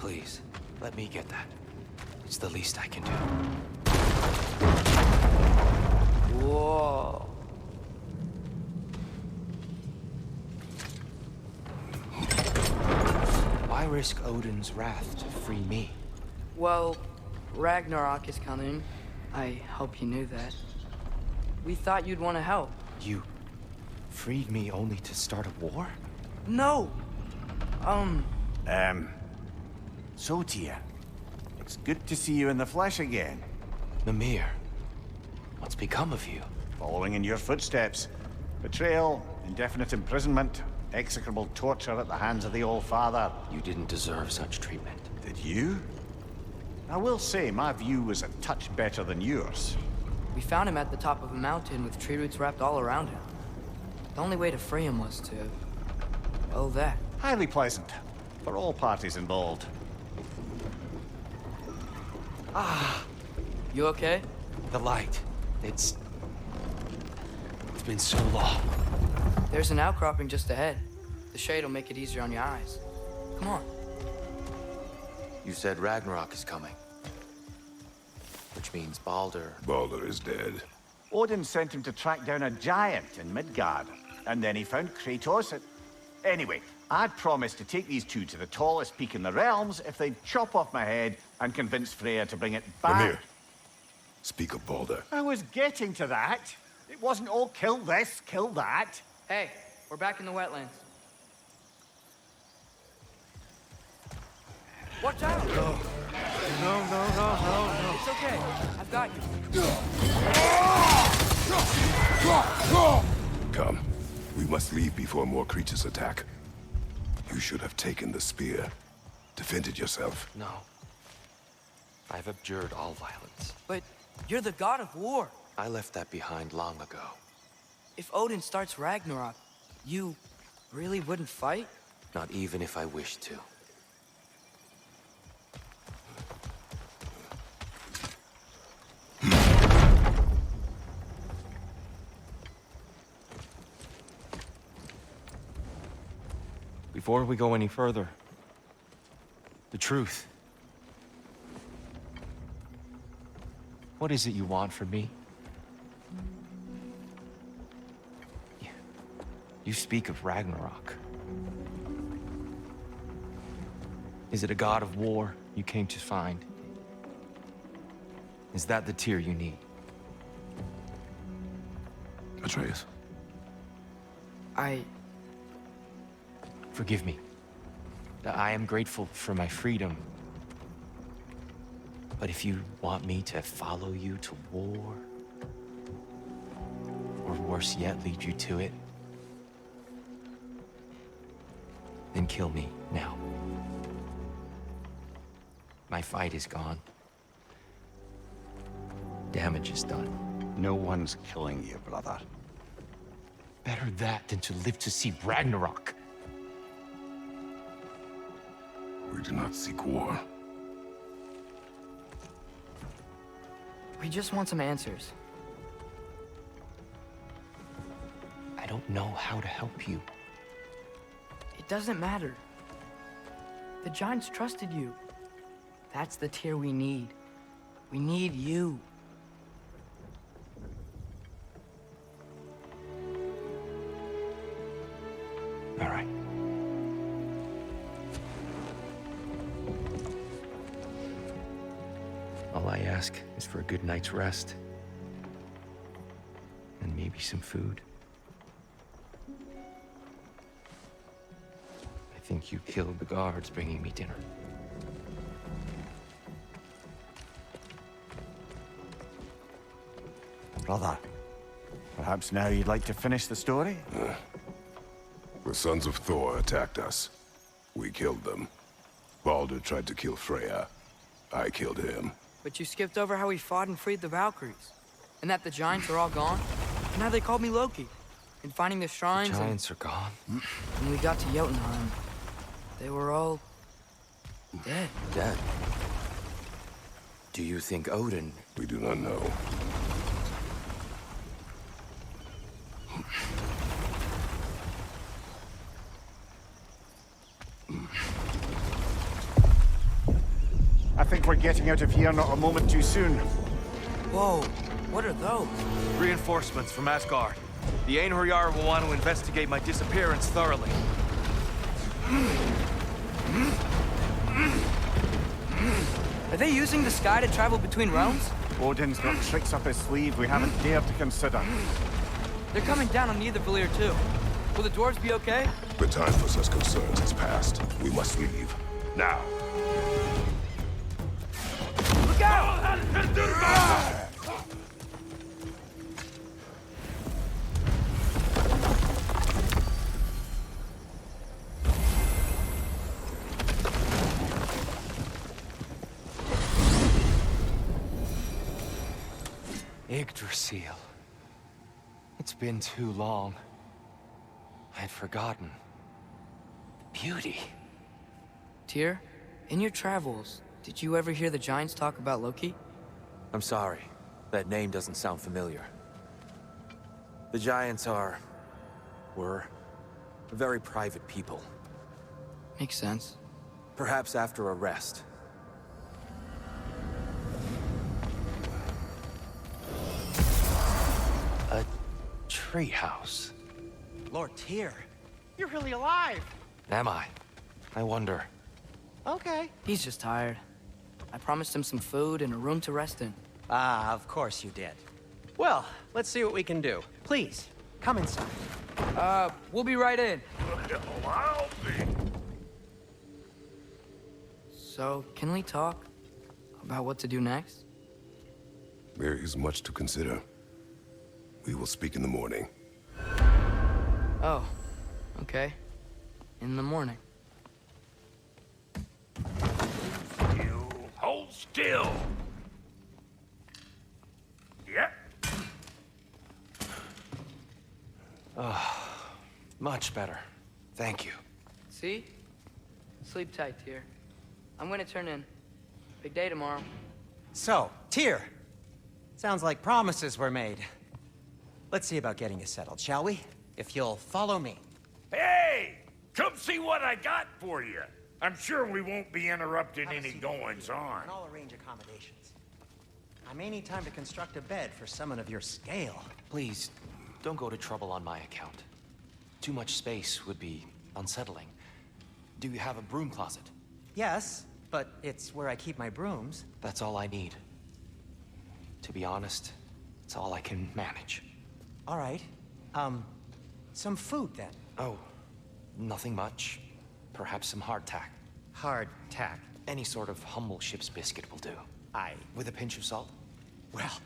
Please, let me get that. It's the least I can do. Whoa. Why risk Odin's wrath to free me? Well, Ragnaröck is coming. I hope you knew that. We thought you'd want to help. You freed me only to start a war? No! So, Tia, it's good to see you in the flesh again. Mimir, what's become of you? Following in your footsteps. Betrayal, indefinite imprisonment, execrable torture at the hands of the Old Father. You didn't deserve such treatment. Did you? I will say, my view was a touch better than yours. We found him at the top of a mountain with tree roots wrapped all around him. The only way to free him was to... well, that. Highly pleasant, for all parties involved. You okay? The light. It's been so long. There's an outcropping just ahead. The shade will make it easier on your eyes. Come on. You said Ragnarök is coming. Which means Baldur. Baldur is dead. Odin sent him to track down a giant in Midgard, and then he found Kratos at... Anyway, I'd promised to take these two to the tallest peak in the realms if they'd chop off my head and convince Freya to bring it back. Mimir, speak of Baldur. I was getting to that. It wasn't all kill this, kill that. Hey, we're back in the wetlands. Watch out! No. It's okay. I've got you. Come. We must leave before more creatures attack. You should have taken the spear. Defended yourself. No. I've abjured all violence. But you're the god of war. I left that behind long ago. If Odin starts Ragnarök, you really wouldn't fight? Not even if I wished to. Before we go any further, the truth. What is it you want from me? You speak of Ragnarök. Is it a god of war you came to find? Is that the tear you need? Atreus. Forgive me. I am grateful for my freedom. But if you want me to follow you to war, or worse yet, lead you to it, then kill me now. My fight is gone. Damage is done. No one's killing you, brother. Better that than to live to see Ragnarök. We do not seek war. We just want some answers. I don't know how to help you. It doesn't matter. The giants trusted you. That's the tear we need. We need you. All right. All I ask is for a good night's rest. And maybe some food. I think you killed the guards bringing me dinner. Brother, perhaps now you'd like to finish the story? The sons of Thor attacked us. We killed them. Baldur tried to kill Freya. I killed him. But you skipped over how we fought and freed the Valkyries. And that the giants are all gone. And how they called me Loki. And finding the shrines Giants are gone. When we got to Jotunheim, they were all... dead. Dead. Do you think Odin... We do not know. think we're getting out of here not a moment too soon. Whoa, what are those? Reinforcements from Asgard. The Einherjar will want to investigate my disappearance thoroughly. Are they using the sky to travel between realms? Odin's got tricks up his sleeve we haven't dared to consider. They're coming down on Nidavellir too. Will the dwarves be okay? The time for such concerns has passed. We must leave. Now. Look out! Yggdrasil. It's been too long. I'd forgotten. Beauty. Tyr, in your travels, did you ever hear the Giants talk about Loki? I'm sorry. That name doesn't sound familiar. The Giants were very private people. Makes sense. Perhaps after a rest. A treehouse. Lord Tyr, you're really alive. Am I? I wonder. Okay. He's just tired. I promised him some food and a room to rest in. Ah, of course you did. Well, let's see what we can do. Please, come inside. We'll be right in. So, can we talk about what to do next? There is much to consider. We will speak in the morning. Oh, okay. In the morning. You hold still. Yep. Much better. Thank you. See? Sleep tight, Tyr. I'm gonna turn in. Big day tomorrow. So, Tyr. Sounds like promises were made. Let's see about getting you settled, shall we? If you'll follow me. Hey! Come see what I got for you. I'm sure we won't be interrupting any goings-on. And I'll arrange accommodations. I may need time to construct a bed for someone of your scale. Please, don't go to trouble on my account. Too much space would be unsettling. Do you have a broom closet? Yes, but it's where I keep my brooms. That's all I need. To be honest, it's all I can manage. All right. Some food then. Oh, nothing much. Perhaps some hardtack. Hardtack. Any sort of humble ship's biscuit will do. I... With a pinch of salt? Well,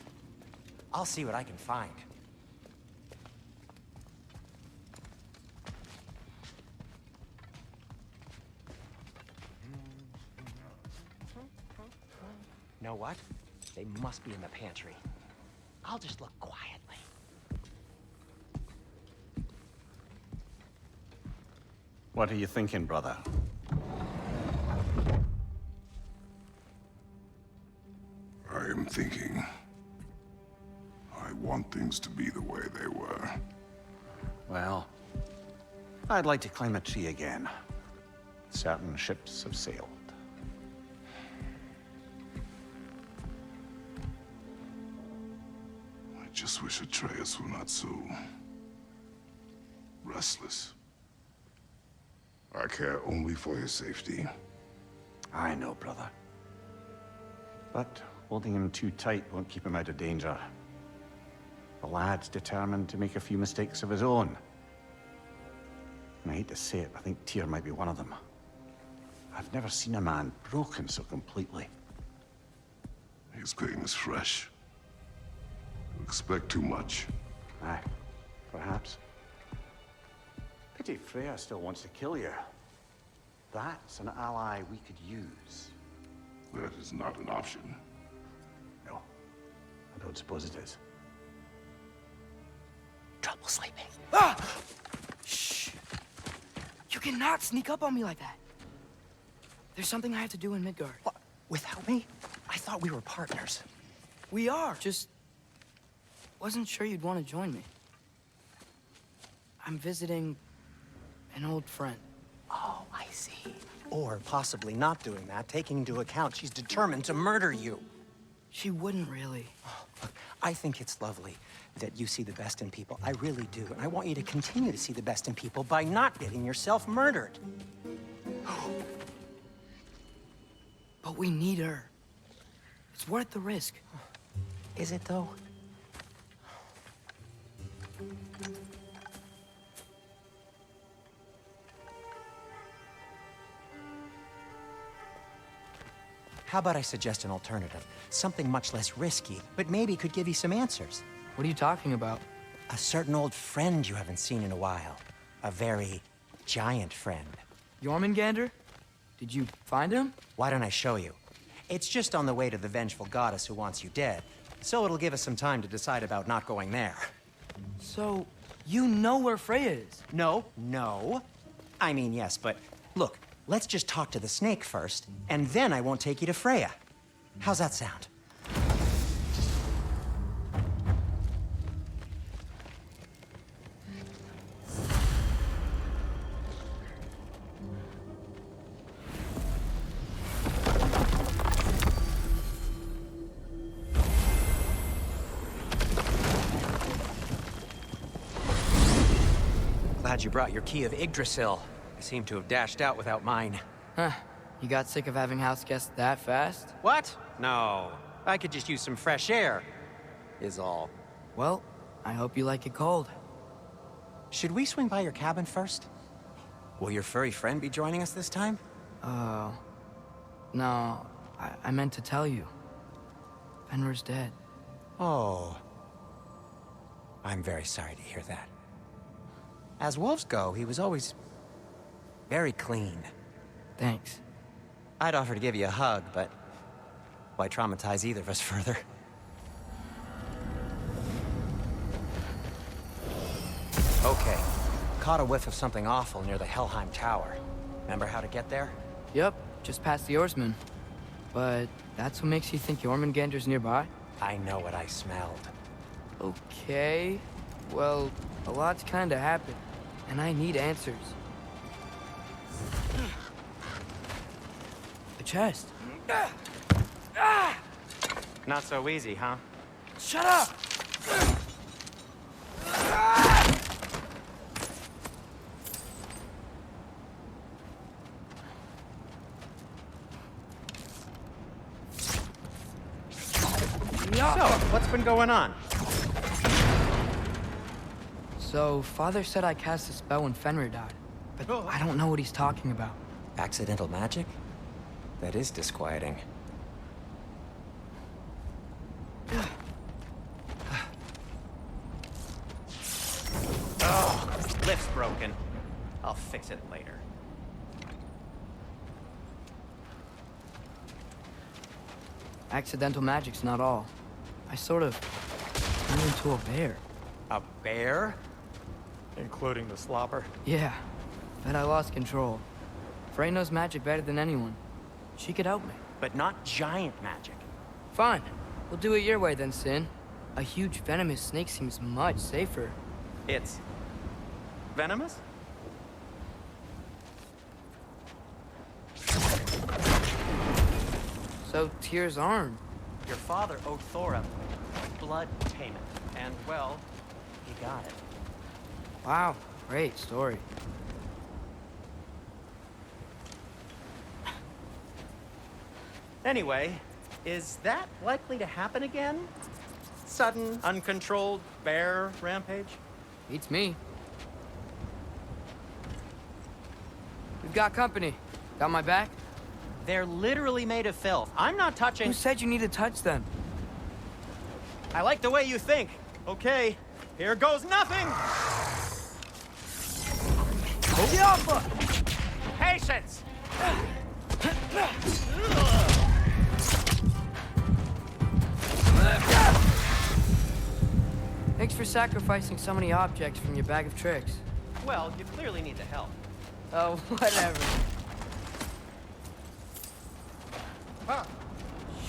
I'll see what I can find. Know what? They must be in the pantry. I'll just look quietly. What are you thinking, brother? I am thinking. I want things to be the way they were. Well, I'd like to climb a tree again. Certain ships have sailed. I just wish Atreus were not so... restless. I care only for his safety. I know, brother. But holding him too tight won't keep him out of danger. The lad's determined to make a few mistakes of his own. And I hate to say it, I think Tyr might be one of them. I've never seen a man broken so completely. His pain is fresh. You expect too much. Aye, perhaps. Pity Freya still wants to kill you. That's an ally we could use. That is not an option. No, I don't suppose it is. Trouble sleeping. Ah! Shh! You cannot sneak up on me like that. There's something I have to do in Midgard. What? Without me? I thought we were partners. We are. Just wasn't sure you'd want to join me. I'm visiting an old friend. Oh, I see. Or possibly not doing that, taking into account she's determined to murder you. She wouldn't really. Look, I think it's lovely that you see the best in people. I really do. And I want you to continue to see the best in people by not getting yourself murdered. But we need her. It's worth the risk. Is it, though? How about I suggest an alternative? Something much less risky, but maybe could give you some answers. What are you talking about? A certain old friend you haven't seen in a while. A very giant friend. Jormungandr? Did you find him? Why don't I show you? It's just on the way to the vengeful goddess who wants you dead, so it'll give us some time to decide about not going there. So, you know where Freya is? No. I mean, yes, but look, let's just talk to the snake first, and then I won't take you to Freya. How's that sound? Glad you brought your key of Yggdrasil. I seem to have dashed out without mine. Huh. You got sick of having house guests that fast? What? No. I could just use some fresh air, is all. Well, I hope you like it cold. Should we swing by your cabin first? Will your furry friend be joining us this time? No. I meant to tell you. Fenrir's dead. Oh. I'm very sorry to hear that. As wolves go, he was always very clean. Thanks. I'd offer to give you a hug, but why traumatize either of us further? Okay. Caught a whiff of something awful near the Helheim Tower. Remember how to get there? Yep, just past the oarsman. But that's what makes you think Jormungandr's nearby? I know what I smelled. Okay. Well, a lot's kinda happened, and I need answers. A chest. Not so easy, huh? Shut up! So, what's been going on? So, Father said I cast a spell when Fenrir died, but I don't know what he's talking about. Accidental magic? That is disquieting. Oh, lift's broken. I'll fix it later. Accidental magic's not all. I sort of turned into a bear. A bear? Including the slobber. Yeah, but I lost control. Frey knows magic better than anyone. She could help me. But not giant magic. Fine. We'll do it your way then, Sin. A huge venomous snake seems much safer. It's venomous? So, Tyr's arm. Your father owed Thor a blood payment, and, well, he got it. Wow, great story. Anyway, is that likely to happen again? Sudden, uncontrolled bear rampage? Beats me. We've got company. Got my back? They're literally made of filth. I'm not touching... Who said you need to touch them? I like the way you think. Okay, here goes nothing! Patience! Thanks for sacrificing so many objects from your bag of tricks. Well, you clearly need the help. Oh, whatever.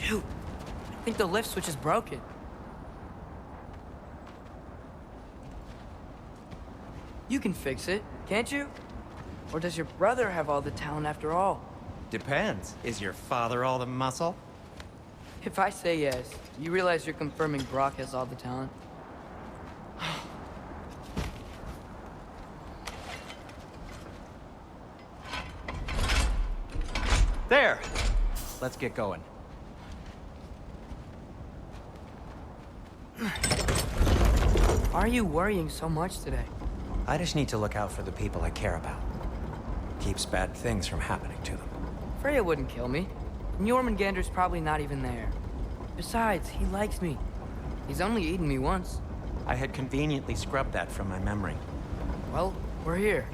Shoot. I think the lift switch is broken. You can fix it, can't you? Or does your brother have all the talent after all? Depends. Is your father all the muscle? If I say yes, you realize you're confirming Brock has all the talent? There! Let's get going. Why are you worrying so much today? I just need to look out for the people I care about. Keeps bad things from happening to them. Freya wouldn't kill me. And Jormungandr's probably not even there. Besides, he likes me. He's only eaten me once. I had conveniently scrubbed that from my memory. Well, we're here.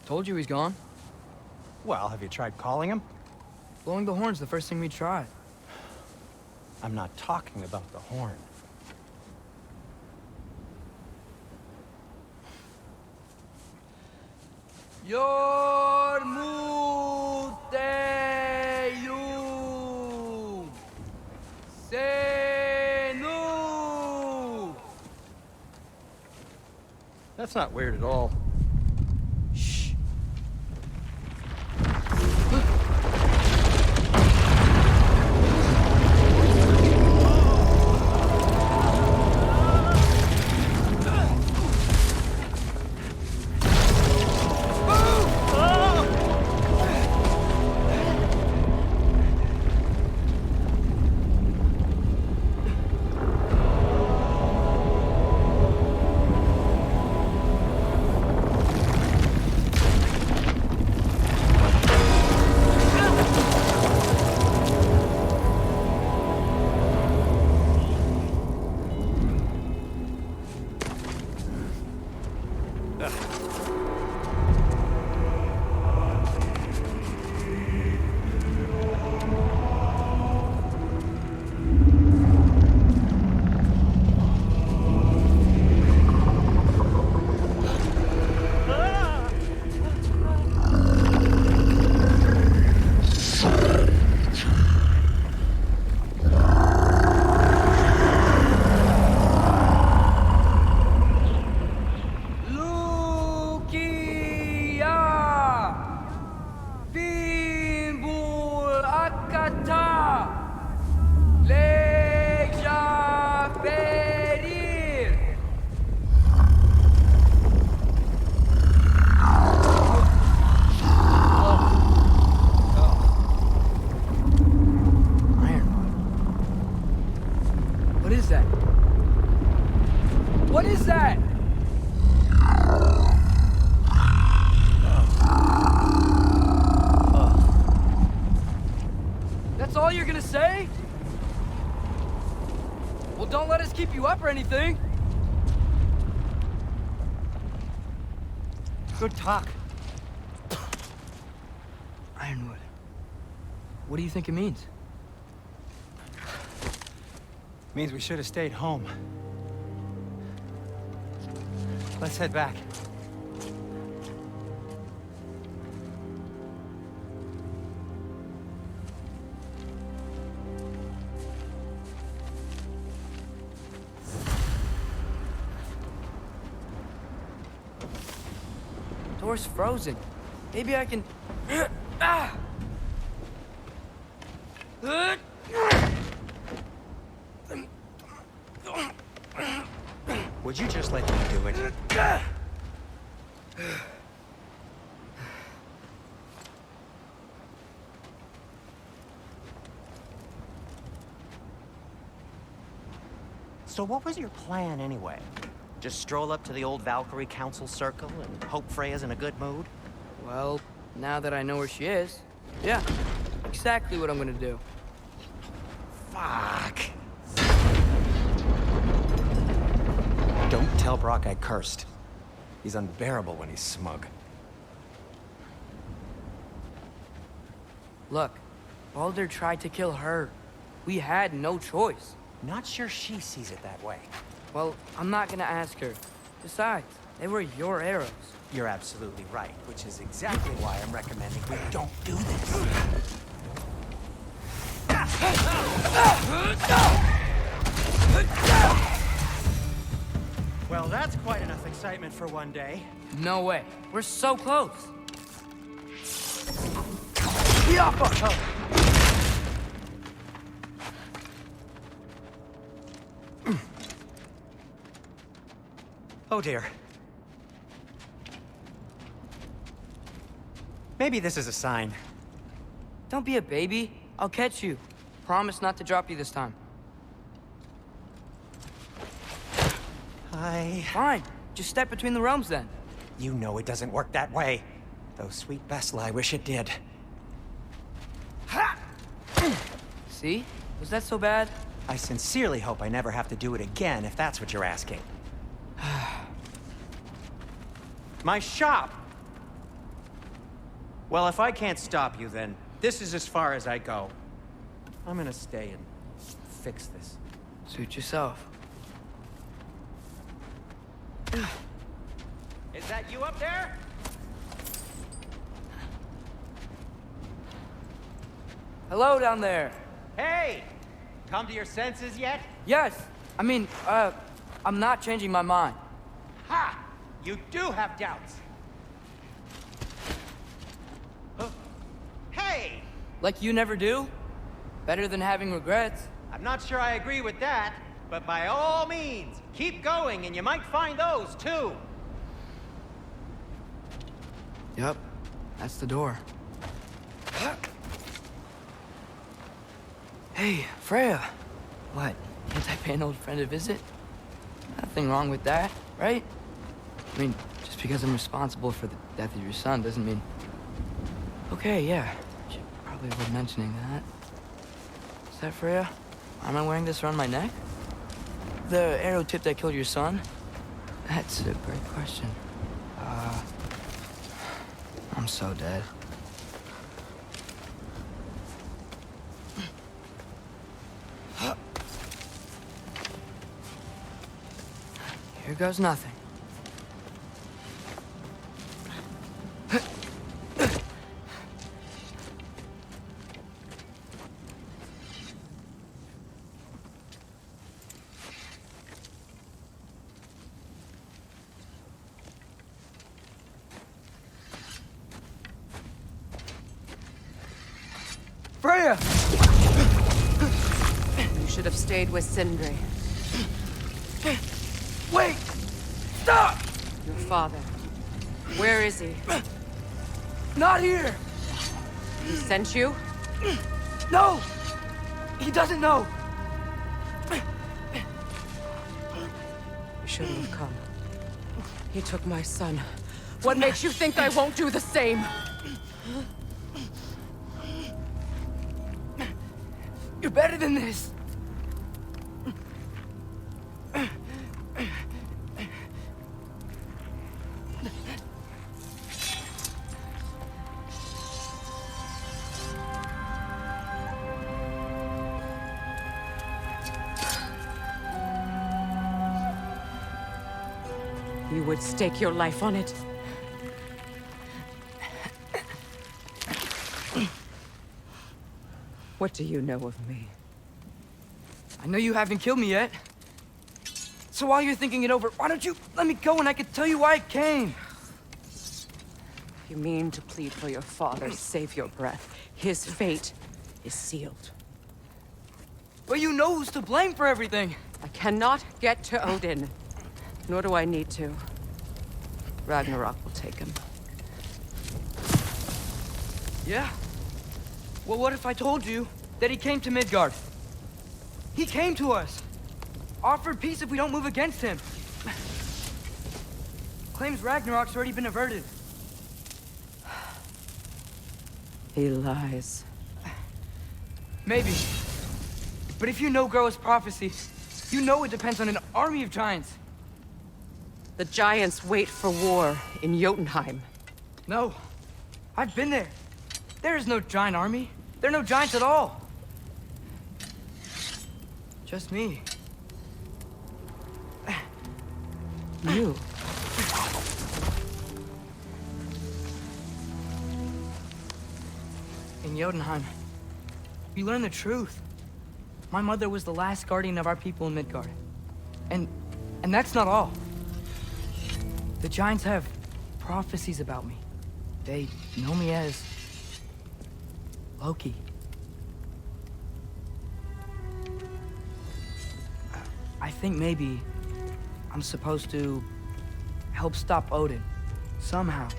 Told you he's gone. Well, have you tried calling him? Blowing the horn's the first thing we tried. I'm not talking about the horn. Yormuteyum Senu. That's not weird at all. Shh. What is that? That's all you're gonna say? Well, don't let us keep you up or anything. Good talk. Ironwood. What do you think it means? Means we should have stayed home. Let's head back. Door's frozen. Maybe I can... Ah! Would you just let me do it? So what was your plan anyway? Just stroll up to the old Valkyrie Council circle and hope Freya's in a good mood? Well, now that I know where she is, yeah, exactly what I'm gonna do. Fuck. Don't tell Brock I cursed. He's unbearable when he's smug. Look, Baldur tried to kill her. We had no choice. Not sure she sees it that way. Well, I'm not gonna ask her. Besides, they were your arrows. You're absolutely right, which is exactly why I'm recommending we don't do this. That's quite enough excitement for one day. No way. We're so close. Oh dear. Maybe this is a sign. Don't be a baby. I'll catch you. Promise not to drop you this time. Fine. Just step between the realms then. You know it doesn't work that way. Though sweet Bessel, I wish it did. Ha! See? Was that so bad? I sincerely hope I never have to do it again, if that's what you're asking. My shop! Well, if I can't stop you, then this is as far as I go. I'm gonna stay and fix this. Suit yourself. Is that you up there? Hello down there. Hey! Come to your senses yet? Yes. I mean, I'm not changing my mind. Ha! You do have doubts. Hey! Like you never do? Better than having regrets. I'm not sure I agree with that, but by all means, keep going and you might find those too. Yep. That's the door. Hey, Freya. What? Can't I pay an old friend a visit? Nothing wrong with that, right? I mean, just because I'm responsible for the death of your son doesn't mean... Okay, yeah. Should probably avoid mentioning that. Is that Freya? Am I wearing this around my neck? The arrow tip that killed your son? That's a great question. I'm so dead. Here goes nothing. Freya! You should have stayed with Sindri. Wait! Stop! Your father. Where is he? Not here! He sent you? No! He doesn't know! You shouldn't have come. He took my son. What makes you think I won't do the same? You're better than this! You would stake your life on it? What do you know of me? I know you haven't killed me yet. So while you're thinking it over, why don't you let me go and I can tell you why I came? You mean to plead for your father, save your breath. His fate is sealed. But you know who's to blame for everything. I cannot get to Odin. Nor do I need to. Ragnaröck will take him. Yeah? Well, what if I told you that he came to Midgard? He came to us. Offered peace if we don't move against him. Claims Ragnarok's already been averted. He lies. Maybe. But if you know Gróa's prophecy, you know it depends on an army of giants. The giants wait for war in Jotunheim. No. I've been there. There is no giant army. There are no giants at all. Just me. You? In Jotunheim, we learn the truth. My mother was the last guardian of our people in Midgard. And that's not all. The Giants have prophecies about me. They know me as Loki. I think maybe I'm supposed to help stop Odin, somehow.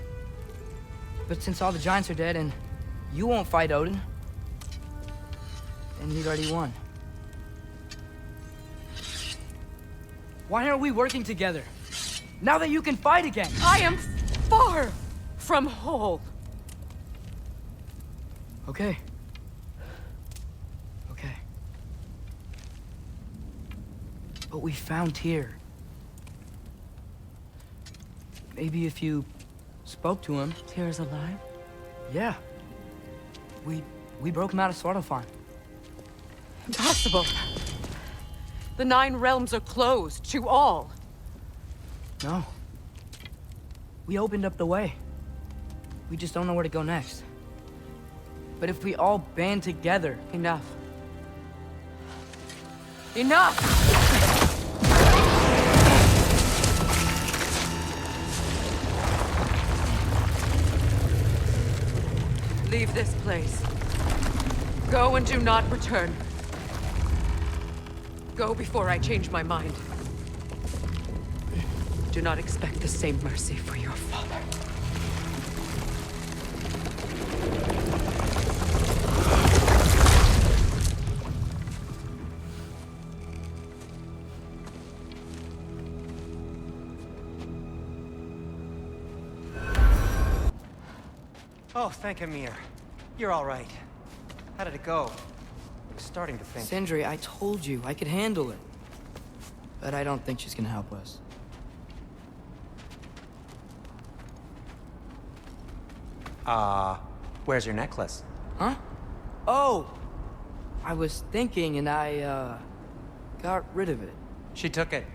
But since all the Giants are dead and you won't fight Odin, then he'd already won. Why aren't we working together? Now that you can fight again! I am far from whole. Okay. Okay. But we found Tyr. Maybe if you spoke to him... Tyr's alive? Yeah. We broke him out of Svartalfheim. Impossible. The 9 realms are closed to all. No. We opened up the way. We just don't know where to go next. But if we all band together... Enough. Enough! Leave this place. Go and do not return. Go before I change my mind. Do not expect the same mercy for your father. Oh, thank Amir. You're all right. How did it go? I was starting to think... Sindri, I told you I could handle it. But I don't think she's gonna help us. Where's your necklace? Huh? Oh! I was thinking and I, got rid of it. She took it,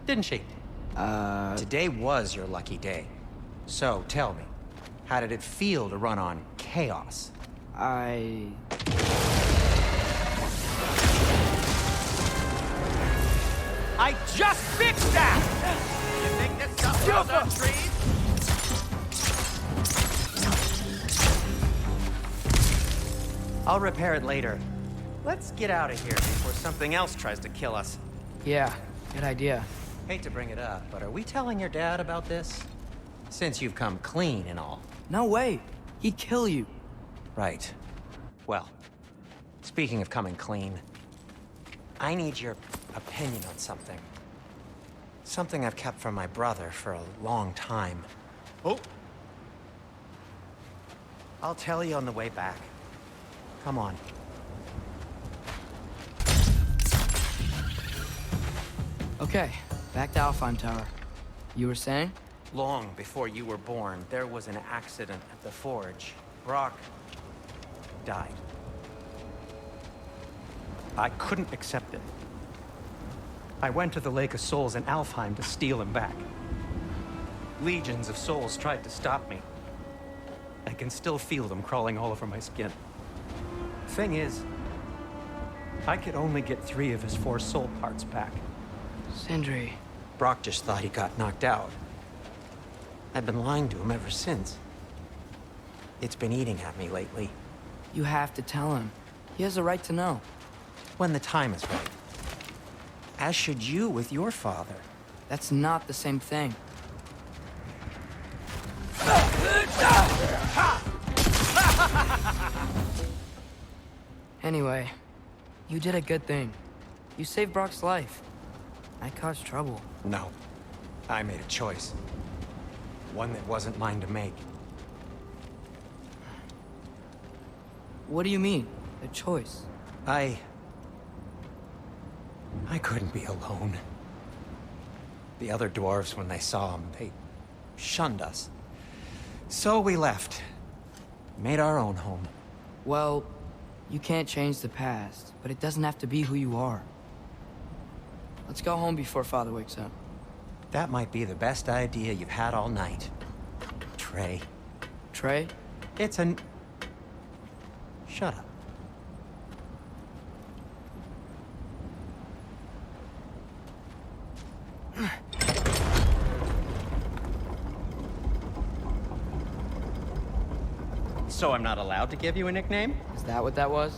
didn't she? Today was your lucky day. So, tell me, how did it feel to run on chaos? I just fixed that! You think this stuff grows on trees? I'll repair it later. Let's get out of here before something else tries to kill us. Yeah, good idea. Hate to bring it up, but are we telling your dad about this? Since you've come clean and all. No way. He'd kill you. Right. Well, speaking of coming clean, I need your opinion on something. Something I've kept from my brother for a long time. Oh! I'll tell you on the way back. Come on. Okay, back to Alfheim Tower. You were saying? Long before you were born, there was an accident at the forge. Brock died. I couldn't accept it. I went to the Lake of Souls in Alfheim to steal him back. Legions of souls tried to stop me. I can still feel them crawling all over my skin. Thing is, I could only get 3 of his 4 soul parts back. Sindri. Brock just thought he got knocked out. I've been lying to him ever since. It's been eating at me lately. You have to tell him. He has a right to know. When the time is right. As should you with your father. That's not the same thing. Anyway, you did a good thing. You saved Brock's life. I caused trouble. No. I made a choice. One that wasn't mine to make. What do you mean? A choice? I couldn't be alone. The other dwarves, when they saw him, they shunned us. So we left. Made our own home. Well, you can't change the past, but it doesn't have to be who you are. Let's go home before Father wakes up. That might be the best idea you've had all night. Trey. Trey? It's an... Shut up. So I'm not allowed to give you a nickname? Is that what that was?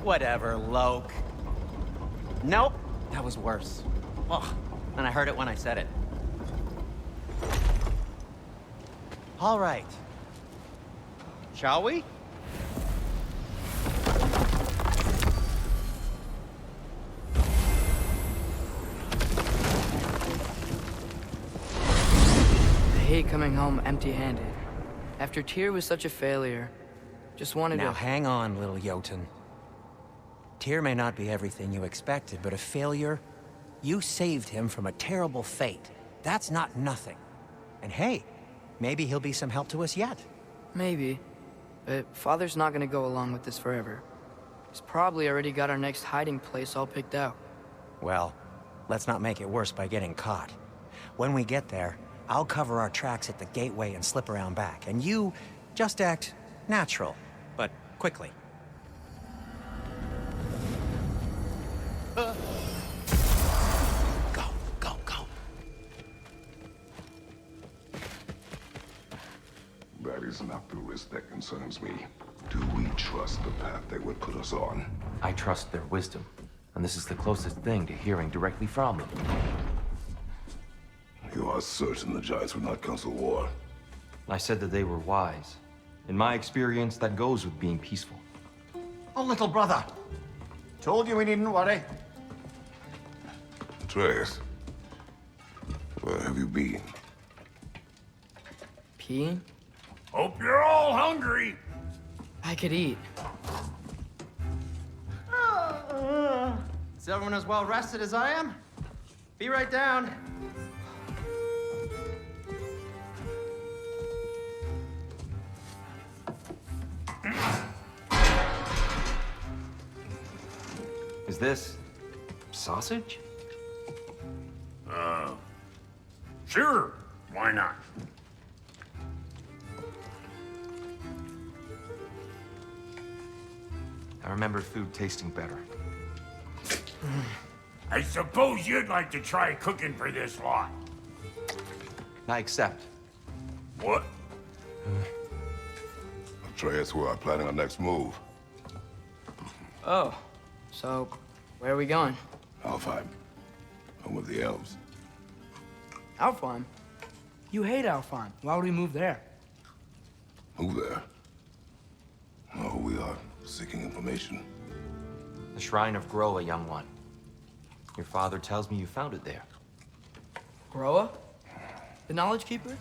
Whatever, Loke. Nope, that was worse. Ugh, and I heard it when I said it. All right. Shall we? I hate coming home empty-handed. After Tyr was such a failure, just wanted Now to... hang on, little Jotun. Tyr may not be everything you expected, but a failure? You saved him from a terrible fate. That's not nothing. And hey, maybe he'll be some help to us yet. Maybe. But Father's not gonna go along with this forever. He's probably already got our next hiding place all picked out. Well, let's not make it worse by getting caught. When we get there, I'll cover our tracks at the gateway and slip around back. And you just act natural, but quickly. Go, go, go. That is not the risk that concerns me. Do we trust the path they would put us on? I trust their wisdom, and this is the closest thing to hearing directly from them. You are certain the Giants would not counsel war? I said that they were wise. In my experience, that goes with being peaceful. Oh, little brother. Told you we needn't worry. Atreus, where have you been? Peeing? Hope you're all hungry. I could eat. Is everyone as well rested as I am? Be right down. Is this sausage? Sure, why not? I remember food tasting better. I suppose you'd like to try cooking for this lot. I accept. What? Atreus, we are planning our next move. Oh, so where are we going? Alfheim, home of the elves. Alfheim? You hate Alfheim. Why would we move there? Move there? No, we are seeking information. The Shrine of Gróa, young one. Your father tells me you found it there. Gróa? The Knowledge Keeper?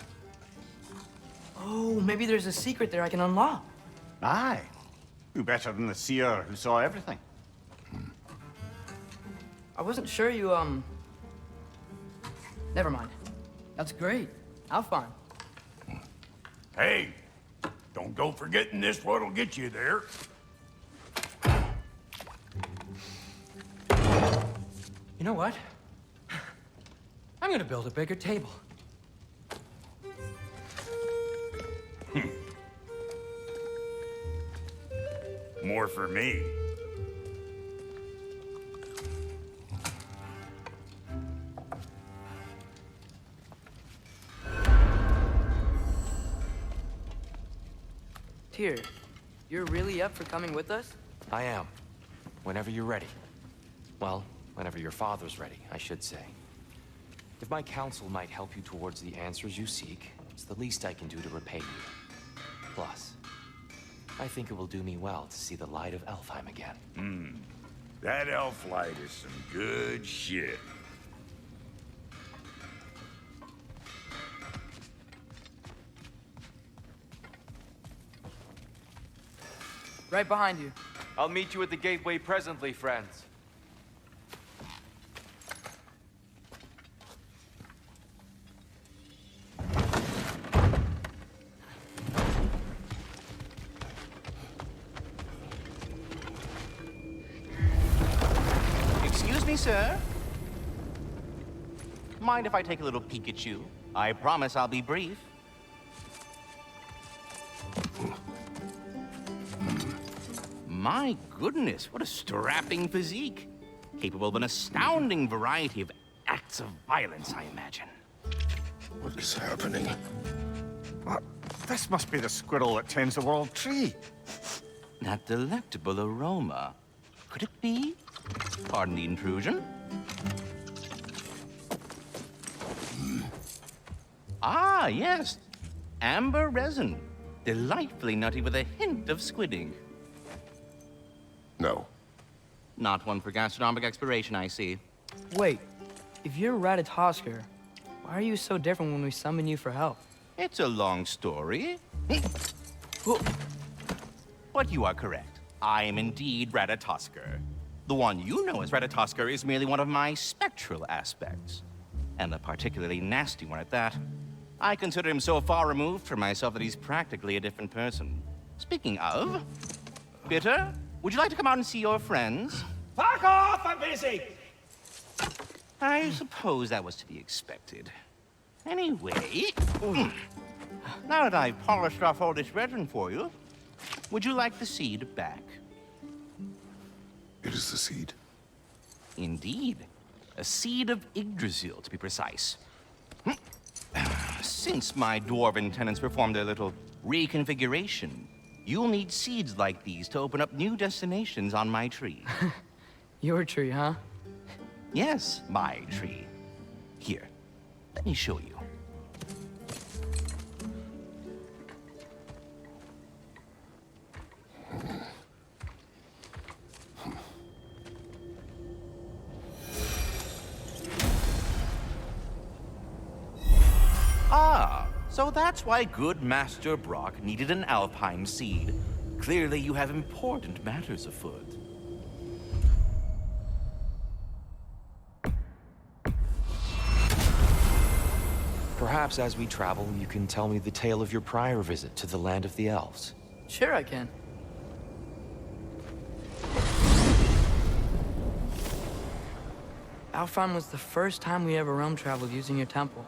Oh, maybe there's a secret there I can unlock. Aye. Who better than the seer who saw everything? I wasn't sure you, Never mind. That's great. Alfheim. Hey, don't go forgetting this what'll get you there. You know what? I'm gonna build a bigger table. More for me. Tyr, you're really up for coming with us? I am. Whenever you're ready. Well, whenever your father's ready, I should say. If my counsel might help you towards the answers you seek, it's the least I can do to repay you. Plus, I think it will do me well to see the light of Alfheim again. That elf light is some good shit. Right behind you. I'll meet you at the gateway presently, friends. Excuse me, sir. Mind if I take a little peek at you? I promise I'll be brief. My goodness, what a strapping physique. Capable of an astounding variety of acts of violence, I imagine. What is happening? this must be the squirrel that tends the world tree. That delectable aroma. Could it be? Pardon the intrusion. Ah, yes. Amber resin. Delightfully nutty with a hint of squidding. No. Not one for gastronomic exploration, I see. Wait, if you're Ratatosker, why are you so different when we summon you for help? It's a long story. But you are correct. I am indeed Ratatosker. The one you know as Ratatosker is merely one of my spectral aspects. And a particularly nasty one at that. I consider him so far removed from myself that he's practically a different person. Speaking of, Bitter, would you like to come out and see your friends? Fuck off! I'm busy! I suppose that was to be expected. Anyway, now that I've polished off all this resin for you, would you like the seed back? It is the seed. Indeed. A seed of Yggdrasil, to be precise. Since my dwarven tenants performed their little reconfiguration, you'll need seeds like these to open up new destinations on my tree. Your tree, huh? Yes, my tree. Here, let me show you. Ah, so that's why good Master Brock needed an Alpine seed. Clearly you have important matters afoot. Perhaps as we travel, you can tell me the tale of your prior visit to the land of the elves. Sure I can. Alfheim was the first time we ever realm traveled using your temple.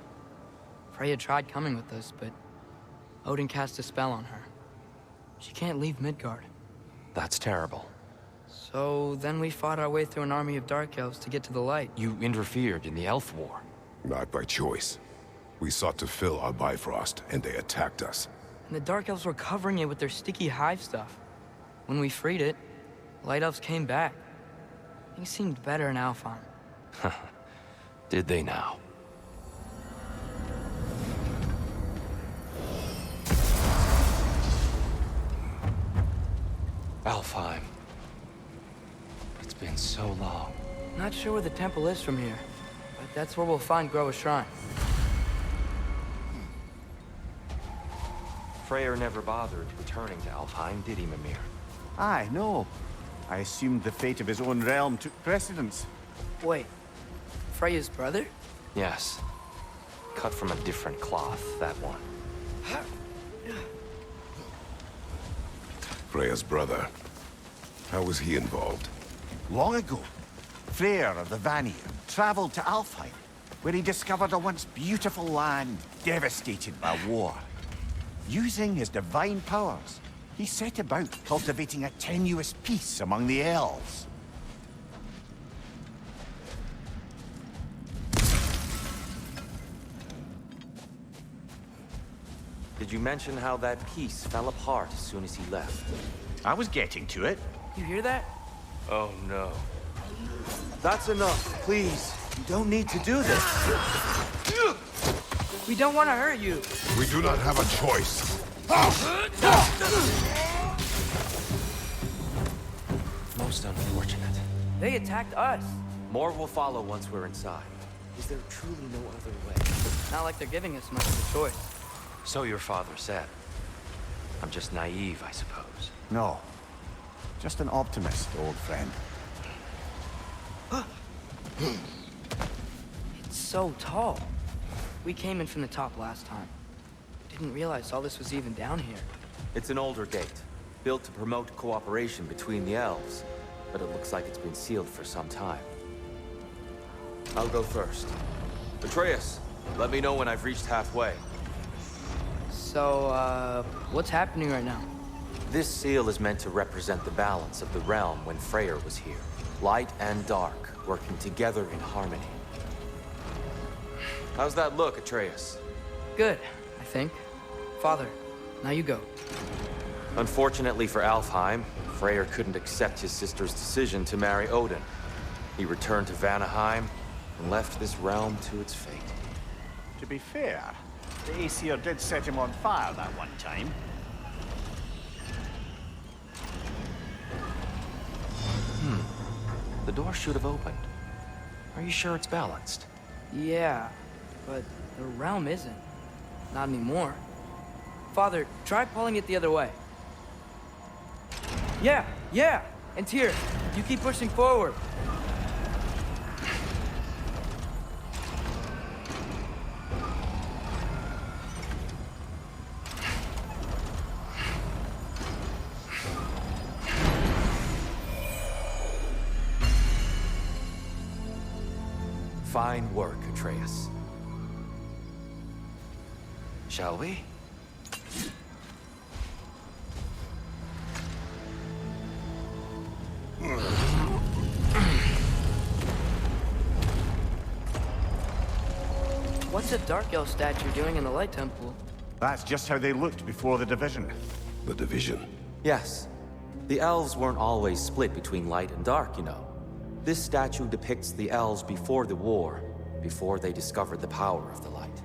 Freya tried coming with us, but Odin cast a spell on her. She can't leave Midgard. That's terrible. So then we fought our way through an army of dark elves to get to the light. You interfered in the elf war. Not by choice. We sought to fill our Bifrost, and they attacked us. And the dark elves were covering it with their sticky hive stuff. When we freed it, light elves came back. Things seemed better in Alfheim. Did they now? Alfheim. It's been so long. Not sure where the temple is from here, but that's where we'll find Gróa's shrine. Freyr never bothered returning to Alfheim, did he, Mimir? Aye, no. I assumed the fate of his own realm took precedence. Wait, Freya's brother? Yes. Cut from a different cloth, that one. Freya's brother. How was he involved? Long ago, Freyr of the Vanir traveled to Alfheim, where he discovered a once beautiful land devastated by war. Using his divine powers, he set about cultivating a tenuous peace among the elves. Did you mention how that peace fell apart as soon as he left? I was getting to it. You hear that? Oh, no. That's enough, please. You don't need to do this. We don't want to hurt you. We do not have a choice. Most unfortunate. They attacked us. More will follow once we're inside. Is there truly no other way? Not like they're giving us much of a choice. So your father said. I'm just naive, I suppose. No. Just an optimist, old friend. It's so tall. We came in from the top last time. Didn't realize all this was even down here. It's an older gate, built to promote cooperation between the elves, but it looks like it's been sealed for some time. I'll go first. Atreus, let me know when I've reached halfway. So, what's happening right now? This seal is meant to represent the balance of the realm when Freyr was here. Light and dark, working together in harmony. How's that look, Atreus? Good, I think. Father, Now you go. Unfortunately for Alfheim, Freyr couldn't accept his sister's decision to marry Odin. He returned to Vanaheim and left this realm to its fate. To be fair, the Aesir did set him on fire that one time. The door should have opened. Are you sure it's balanced? Yeah, but the realm isn't. Not anymore. Father, try pulling it the other way. Yeah! And Tyr, you keep pushing forward. Fine work, Atreus. Shall we? What's a Dark Elf statue doing in the Light Temple? That's just how they looked before the division. The division. Yes. The elves weren't always split between light and dark, you know. This statue depicts the elves before the war, before they discovered the power of the light.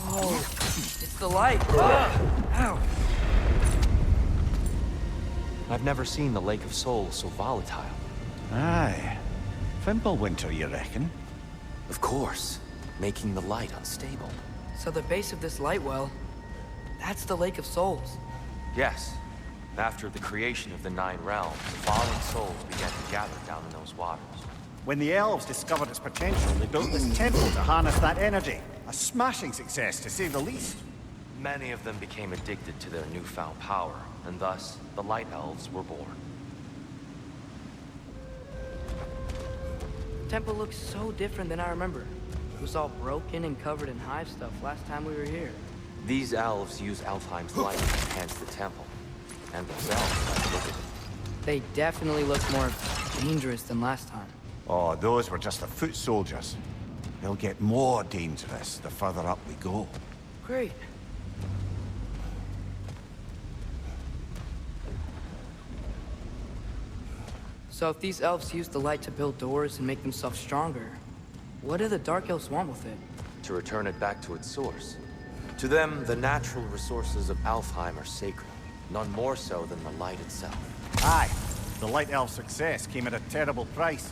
Oh, it's the light! Ow! I've never seen the Lake of Souls so volatile. Aye. Fimbulwinter, you reckon? Of course, making the light unstable. So the base of this light well, that's the Lake of Souls. Yes. After the creation of the Nine Realms, fallen souls began to gather down in those waters. When the elves discovered its potential, they built this temple to harness that energy. A smashing success, to say the least. Many of them became addicted to their newfound power, and thus, the Light Elves were born. The temple looks so different than I remember. It was all broken and covered in hive stuff last time we were here. These elves use Alfheim's light to enhance the temple. And themselves, like, look at them. They definitely look more dangerous than last time. Oh, those were just the foot soldiers. They'll get more dangerous the further up we go. Great. So if these elves use the light to build doors and make themselves stronger, what do the Dark Elves want with it? To return it back to its source. To them, the natural resources of Alfheim are sacred. None more so than the light itself. Aye. The Light Elf's success came at a terrible price.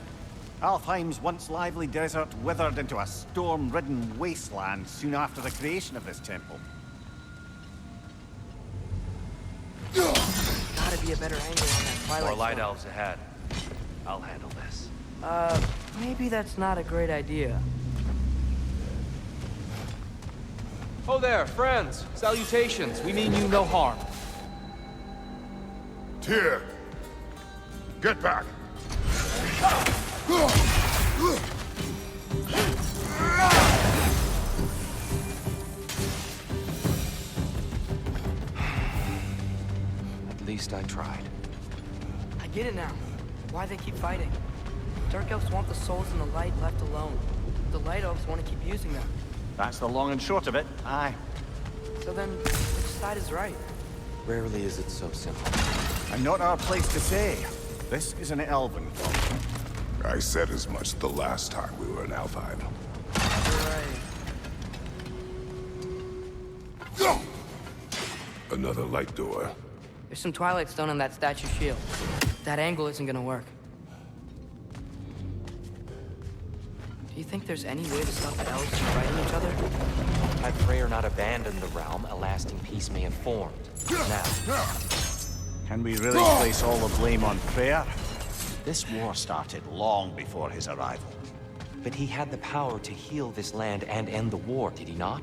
Alfheim's once lively desert withered into a storm-ridden wasteland soon after the creation of this temple. Gotta be a better angle on that twilight. More light zone. elves ahead. I'll handle this. Maybe that's not a great idea. Oh there, friends. Salutations. We mean you no harm. Tyr! Get back! At least I tried. I get it now. Why they keep fighting. Dark Elves want the souls in the light left alone. The Light Elves want to keep using them. That's the long and short of it. Aye. So then, which side is right? Rarely is it so simple. And not our place to say. This is an elven function. I said as much the last time we were in Alfheim. Right. Another light door. There's some Twilight Stone on that statue shield. That angle isn't gonna work. Do you think there's any way to stop the elves from fighting each other? Had Freyr not abandoned the realm, a lasting peace may have formed. Now, Can we really place all the blame on Freyr? This war started long before his arrival. but he had the power to heal this land and end the war, did he not?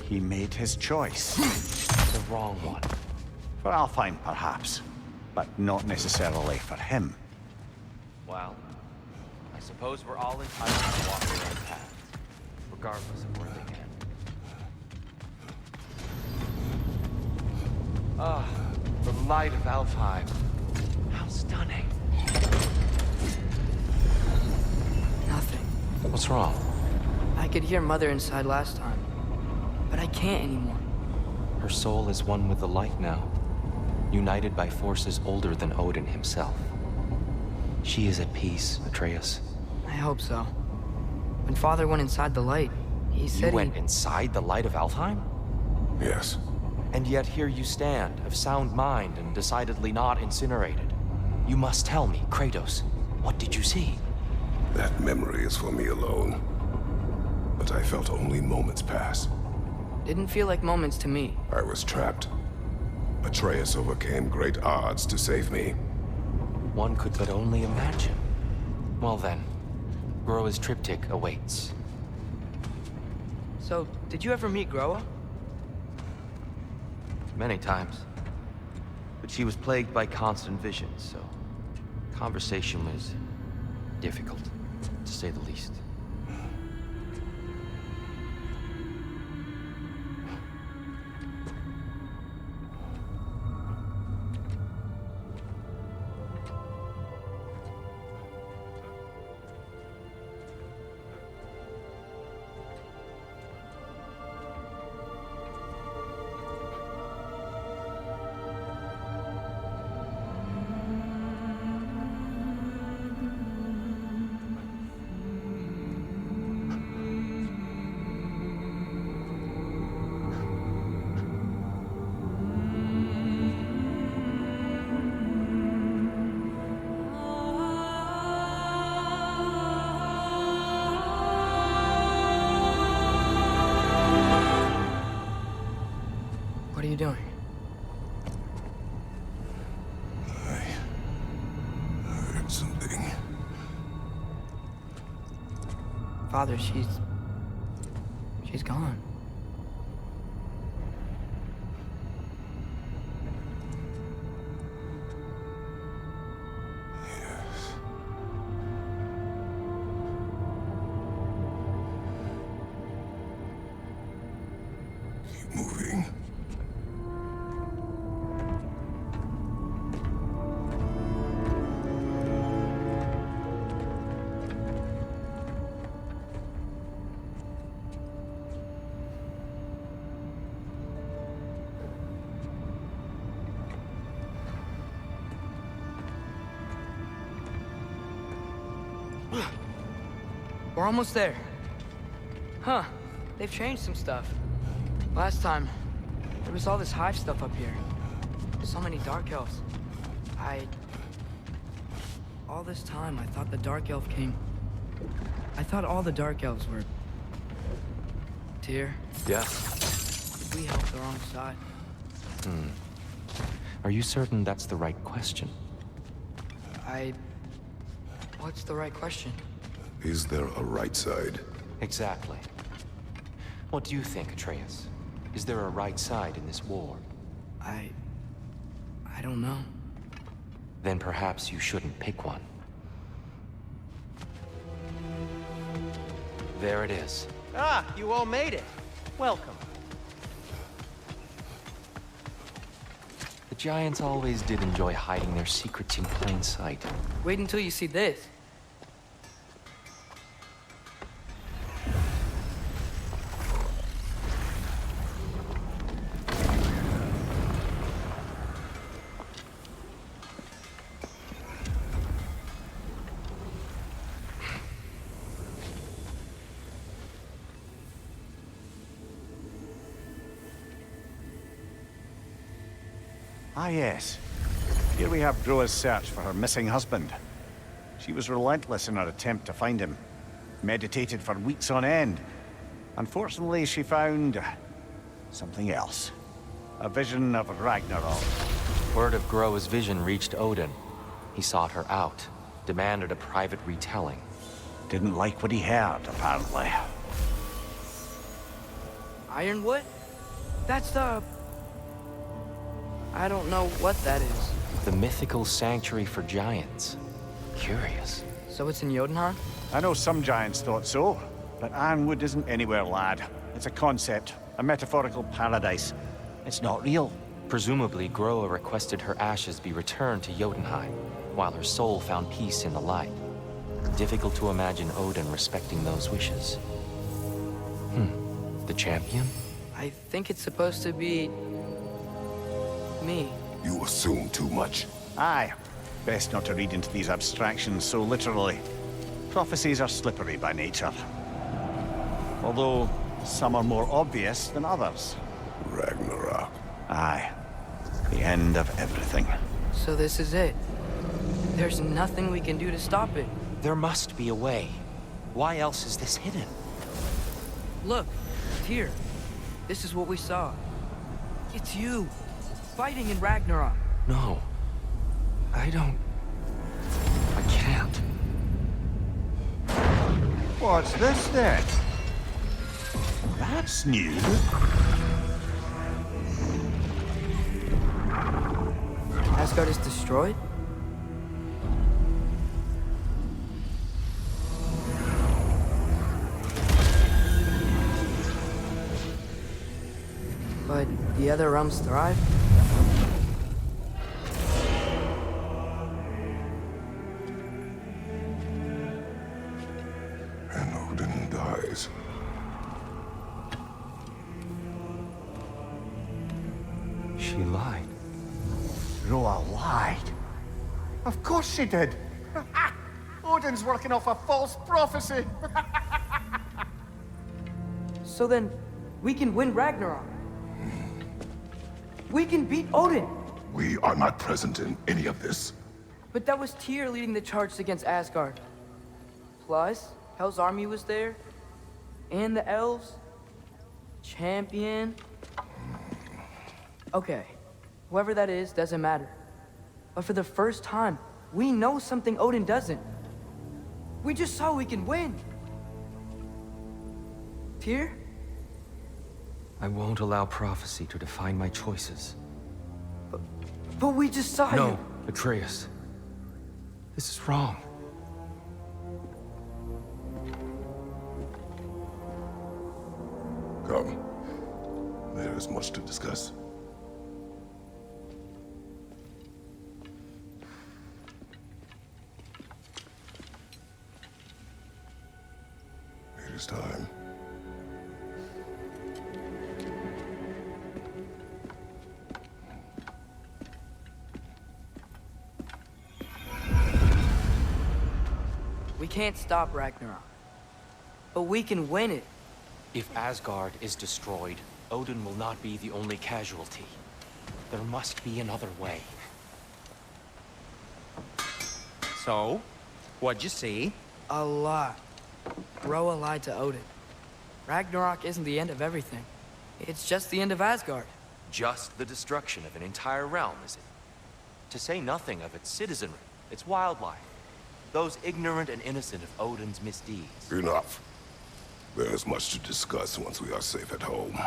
He made his choice. The wrong one. For Alfheim, perhaps. But not necessarily for him. Well, I suppose we're all entitled to walk our own path, regardless of where they end. Ah, the light of Alfheim. How stunning. Nothing. What's wrong? I could hear Mother inside last time. But I can't anymore. Her soul is one with the light now, united by forces older than Odin himself. She is at peace, Atreus. I hope so. When Father went inside the light, he said You went inside the light of Alfheim? Yes. And yet here you stand, of sound mind and decidedly not incinerated. You must tell me, Kratos, what did you see? That memory is for me alone. But I felt only moments pass. Didn't feel like moments to me. I was trapped. Atreus overcame great odds to save me. One could but only imagine. Well then, Gróa's triptych awaits. So, did you ever meet Gróa? Many times. But she was plagued by constant visions, so conversation was difficult, to say the least. What are you doing? I heard something. Father, she's gone. Yes. Keep moving. We're almost there. Huh. They've changed some stuff. Last time, there was all this hive stuff up here. So many dark elves. All this time, I thought the dark elf came... I thought all the dark elves were... Tyr. Yeah. We helped the wrong side. Are you certain that's the right question? What's the right question? Is there a right side? Exactly. What do you think, Atreus? Is there a right side in this war? I don't know. Then perhaps you shouldn't pick one. There it is. Ah, you all made it. Welcome. The Giants always did enjoy hiding their secrets in plain sight. Wait until you see this. Ah, yes. Here we have Gróa's search for her missing husband. She was relentless in her attempt to find him. Meditated for weeks on end. Unfortunately, she found... something else. A vision of Ragnaröck. Word of Gróa's vision reached Odin. He sought her out, demanded a private retelling. Didn't like what he heard, apparently. Ironwood? That's the... I don't know what that is. The mythical sanctuary for giants. Curious. So it's in Jotunheim? I know some giants thought so, but Ironwood isn't anywhere, lad. It's a concept, a metaphorical paradise. It's not real. Presumably, Gróa requested her ashes be returned to Jotunheim, while her soul found peace in the light. Difficult to imagine Odin respecting those wishes. The champion? I think it's supposed to be... me. You assume too much. Aye. Best not to read into these abstractions so literally. Prophecies are slippery by nature. Although, some are more obvious than others. Ragnaröck. Aye. The end of everything. So this is it. There's nothing we can do to stop it. There must be a way. Why else is this hidden? Look, here. This is what we saw. It's you, fighting in Ragnarök. No. I can't. What's this then? That's new. Asgard is destroyed? But the other realms thrive? And Odin dies. She lied. Gróa lied. Of course she did. Odin's working off a false prophecy. So then, we can win Ragnarök. We can beat Odin. We are not present in any of this. But that was Tyr leading the charge against Asgard. Plus, Hel's army was there. And the elves. Champion. Okay, whoever that is doesn't matter. But for the first time, we know something Odin doesn't. We just saw we can win. Tyr? I won't allow prophecy to define my choices. But we just saw you. No, Atreus. This is wrong. Come. There is much to discuss. It is time. We can't stop Ragnarök. But we can win it. If Asgard is destroyed, Odin will not be the only casualty. There must be another way. So, what'd you see? A lot. Gróa lied to Odin. Ragnarök isn't the end of everything. It's just the end of Asgard. Just the destruction of an entire realm, is it? To say nothing of its citizenry, its wildlife. Those ignorant and innocent of Odin's misdeeds. Enough. There is much to discuss once we are safe at home.